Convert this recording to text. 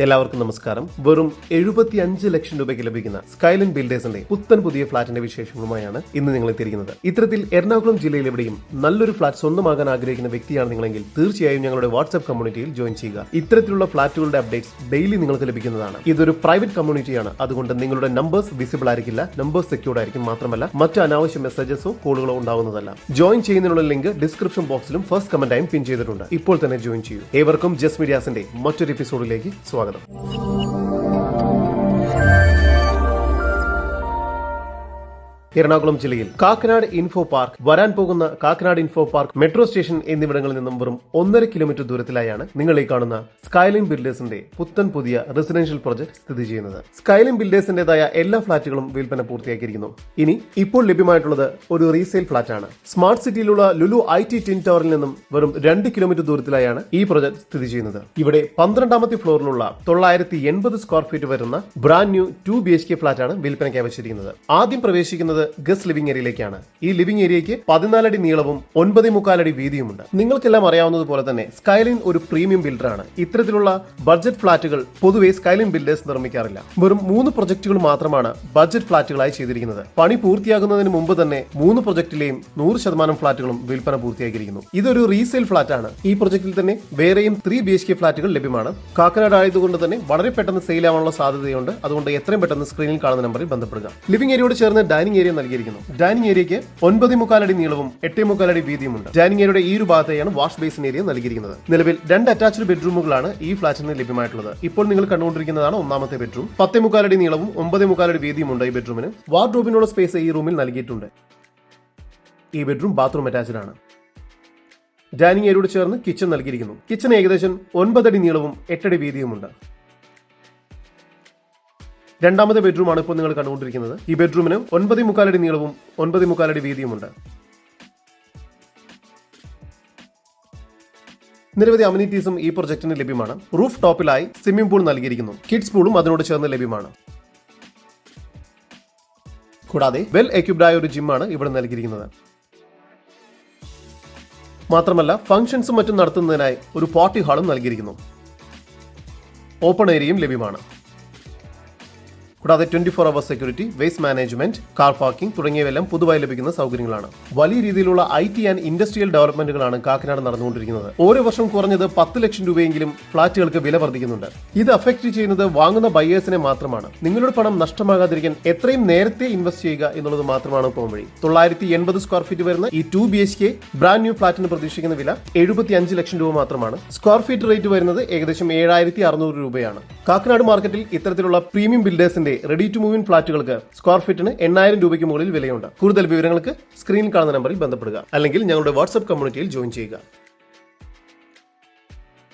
എല്ലാവർക്കും നമസ്കാരം. വെറും 75 ലക്ഷം രൂപയ്ക്ക് ലഭിക്കുന്ന സ്കൈലൈൻ ബിൽഡേഴ്സിന്റെ പുത്തൻ പുതിയ ഫ്ളാറ്റിന്റെ വിശേഷങ്ങളുമായാണ് ഇന്ന് നിങ്ങൾ എത്തിയിരിക്കുന്നത്. ഇത്തരത്തിൽ എറണാകുളം ജില്ലയിൽ എവിടെയും നല്ലൊരു ഫ്ളാറ്റ് സ്വന്തമാകാൻ ആഗ്രഹിക്കുന്ന വ്യക്തിയാണ് നിങ്ങളെങ്കിൽ തീർച്ചയായും ഞങ്ങളുടെ വാട്സ്ആപ്പ് കമ്മ്യൂണിറ്റിയിൽ ജോയിൻ ചെയ്യുക. ഇത്തരത്തിലുള്ള ഫ്ളാറ്റുകളുടെ അപ്ഡേറ്റ്സ് ഡെയിലി നിങ്ങൾക്ക് ലഭിക്കുന്നതാണ്. ഇതൊരു പ്രൈവറ്റ് കമ്മ്യൂണിറ്റിയാണ്, അതുകൊണ്ട് നിങ്ങളുടെ നമ്പേഴ്സ് വിസിബിൾ ആയിരിക്കില്ല, നമ്പേഴ്സ് സെക്യൂർഡ് ആയിരിക്കും. മാത്രമല്ല മറ്റ് അനാവശ്യ മെസ്സേജസോ കോളുകളോ ഉണ്ടാവുന്നതല്ല. ജോയിൻ ചെയ്യുന്നതിനുള്ള ലിങ്ക് ഡിസ്ക്രിപ്ഷൻ ബോക്സിലും ഫസ്റ്റ് കമന്റായും പിൻ ചെയ്തിട്ടുണ്ട്. ഇപ്പോൾ തന്നെ ജോയിൻ ചെയ്യൂ. ഏവർക്കും ജസ്റ്റ് മീഡിയാസിന്റെ മറ്റൊരു എപ്പിസോഡിലേക്ക് സ്വാഗതം. എറണാകുളം ജില്ലയിൽ കാക്കനാട് ഇൻഫോ പാർക്ക്, വരാൻ പോകുന്ന Kakkanad info park metro station എന്നിവിടങ്ങളിൽ നിന്നും വെറും 1.5 കിലോമീറ്റർ ദൂരത്തിലായാണ് നിങ്ങൾ ഈ കാണുന്ന സ്കൈലൈൻ ബിൽഡേഴ്സിന്റെ പുത്തൻ പുതിയ റെസിഡൻഷ്യൽ പ്രോജക്ട് സ്ഥിതി ചെയ്യുന്നത്. സ്കൈലൈൻ ബിൽഡേഴ്സിന്റേതായ എല്ലാ ഫ്ളാറ്റുകളും വിൽപ്പന പൂർത്തിയാക്കിയിരിക്കുന്നു. ഇനി ഇപ്പോൾ ലഭ്യമായിട്ടുള്ളത് ഒരു റീസെയിൽ ഫ്ളാറ്റാണ്. സ്മാർട്ട് സിറ്റിയിലുള്ള ലുലു IT ടിൻ ടവറിൽ നിന്നും വെറും 2 കിലോമീറ്റർ ദൂരത്തിലായാണ് ഈ പ്രോജക്ട് സ്ഥിതി ചെയ്യുന്നത്. ഇവിടെ 12ാമത്തെ ഫ്ലോറിലുള്ള 980 സ്ക്വയർ ഫീറ്റ് വരുന്ന ബ്രാൻഡ് ന്യൂ 2 BHK ഫ്ളാറ്റാണ് വിൽപ്പനയ്ക്കായി വെച്ചിരിക്കുന്നത്. ആദ്യം പ്രവേശിക്കുന്നത് ഗസ്റ്റ് ലിവിംഗ് ഏരിയയിലേക്കാണ്. ഈ ലിവിംഗ് ഏരിയയ്ക്ക് 14 അടി നീളവും 9.25 അടി വീതിയുമുണ്ട്. നിങ്ങൾക്കെല്ലാം അറിയാവുന്നതുപോലെ തന്നെ സ്കൈലൈൻ ഒരു പ്രീമിയം ബിൽഡറാണ്. ഇത്തരത്തിലുള്ള ബഡ്ജറ്റ് ഫ്ളാറ്റുകൾ പൊതുവെ സ്കൈലൈൻ ബിൽഡേഴ്സ് നിർമ്മിക്കാറില്ല. വെറും 3 പ്രൊജക്ടുകൾ മാത്രമാണ് ബഡ്ജറ്റ് ഫ്ളാറ്റുകളായി ചെയ്തിരിക്കുന്നത്. പണി പൂർത്തിയാകുന്നതിന് മുമ്പ് തന്നെ 3 പ്രൊജക്ടിലെയും 100% ഫ്ളാറ്റുകളും വിൽപ്പന പൂർത്തിയാക്കിയിരിക്കുന്നു. ഇതൊരു റീസെയിൽ ഫ്ളാറ്റാണ്. ഈ പ്രൊജക്റ്റിൽ തന്നെ വേറെയും 3 BHK ഫ്ളാറ്റുകൾ ലഭ്യമാണ്. കാക്കനാട് ആയതുകൊണ്ട് തന്നെ വളരെ പെട്ടെന്ന് സെയിൽ ആവാനുള്ള സാധ്യതയുണ്ട്. അതുകൊണ്ട് എത്രയും പെട്ടെന്ന് സ്ക്രീനിൽ കാണുന്ന നമ്പറിൽ ബന്ധപ്പെടുക. ലിവിംഗ് ഏരിയയോട് ചേർന്ന് ഡൈനിങ് ഏരിയ നൽകിയിരിക്കുന്നു. ഡൈനിങ് ഏരിയയ്ക്ക് 9.25 അടി നീളവും 8.25 അടി വീതിയുമുണ്ട്. ഡൈനിങ് ഏരിയയുടെ ഈ ഒരു ഭാഗത്തെയാണ് വാഷ് ബേസിൻ ഏരിയ നൽകിയിരിക്കുന്നത്. നിലവിൽ 2 അറ്റാച്ച്ഡ് ബെഡ്റൂമുകളാണ് ഈ ഫ്ളാറ്റിന് ലഭ്യമായിട്ടുള്ളത്. ഇപ്പോൾ നിങ്ങൾ കണ്ടുകൊണ്ടിരിക്കുന്നതാണ് 1ാമത്തെ ബെഡ്റൂം. 10.25 അടി നീളവും 9.25 അടി വീതിയുമുണ്ട് ഈ ബെഡ്റൂമിന്. വാർഡ്രോബിനുള്ള സ്പേസ് ഈ റൂമിൽ നൽകിയിട്ടുണ്ട്. ഈ ബെഡ്റൂം ബാത്റൂം അറ്റാച്ച്ഡ് ആണ്. ഡൈനിങ് ഏരിയയോട് ചേർന്ന് കിച്ചൺ നൽകിയിരിക്കുന്നു. കിച്ചൺ ഏകദേശം 9 അടി നീളവും 8 അടി വീതിയുമുണ്ട്. 2ാമത്തെ ബെഡ്റൂമാണ് ഇപ്പോൾ നിങ്ങൾ കണ്ടുകൊണ്ടിരിക്കുന്നത്. ഈ ബെഡ്റൂമിന് 9.25 അടി നീളവും 9.25 അടി വീതിയുമുണ്ട്. നിരവധി അമ്യൂണിറ്റീസും ഈ പ്രൊജക്ടിന് ലഭ്യമാണ്. റൂഫ് ടോപ്പിലായി സ്വിമ്മിംഗ് പൂൾ നൽകിയിരിക്കുന്നു. കിഡ്സ് പൂളും അതിനോട് ചേർന്ന് ലഭ്യമാണ്. കൂടാതെ വെൽ എക്യുപ്ഡ് ആയ ഒരു ജിമ്മാണ് ഇവിടെ നൽകിയിരിക്കുന്നത്. മാത്രമല്ല ഫംഗ്ഷൻസും മറ്റും നടത്തുന്നതിനായി ഒരു പാർട്ടി ഹാളും നൽകിയിരിക്കുന്നു. ഓപ്പൺ ഏരിയയും ലഭ്യമാണ്. കൂടാതെ 24 hours security, waste management, car parking തുടങ്ങിയവയെല്ലാം പുതുതായി ലഭിക്കുന്ന സൗകര്യങ്ങളാണ്. വലിയ രീതിയിലുള്ള IT ആൻഡ് ഇൻഡസ്ട്രിയൽ ഡെവലപ്മെന്റുകളാണ് കാക്കനാട് നടന്നുകൊണ്ടിരിക്കുന്നത്. ഓരോ വർഷം കുറഞ്ഞത് 10 ലക്ഷം രൂപയെങ്കിലും ഫ്ളാറ്റുകൾക്ക് വില വർദ്ധിക്കുന്നുണ്ട്. ഇത് അഫക്ട് ചെയ്യുന്നത് വാങ്ങുന്ന ബയേഴ്സിനെ മാത്രമാണ്. നിങ്ങളുടെ പണം നഷ്ടമാകാതിരിക്കാൻ എത്രയും നേരത്തെ ഇൻവെസ്റ്റ് ചെയ്യുക എന്നുള്ളത് മാത്രമാണ് പോംവഴി. 980 സ്ക്വയർ ഫീറ്റ് വരുന്ന ഈ 2 BHK ബ്രാൻഡ് ന്യൂ ഫ്ളാറ്റിന് പ്രതീക്ഷിക്കുന്ന വില 75 ലക്ഷം രൂപ മാത്രമാണ്. സ്ക്വയർ ഫീറ്റ് റേറ്റ് വരുന്നത് ഏകദേശം 7600 രൂപയാണ്. കാക്കനാട് മാർക്കറ്റിൽ ഇത്തരത്തിലുള്ള പ്രീമിയം ബിൽഡേഴ്സിന്റെ റെഡി ടു മൂവ് ഇൻ ഫ്ളാറ്റുകൾക്ക് സ്ക്വയർ ഫീറ്റിന് 8000 രൂപയ്ക്ക് മുകളിൽ വിലയുണ്ട്. കൂടുതൽ വിവരങ്ങൾക്ക് സ്ക്രീനിൽ കാണുന്ന നമ്പറിൽ ബന്ധപ്പെടുക, അല്ലെങ്കിൽ ഞങ്ങളുടെ വാട്സ്ആപ്പ് കമ്മ്യൂണിറ്റിയിൽ ജോയിൻ ചെയ്യുക.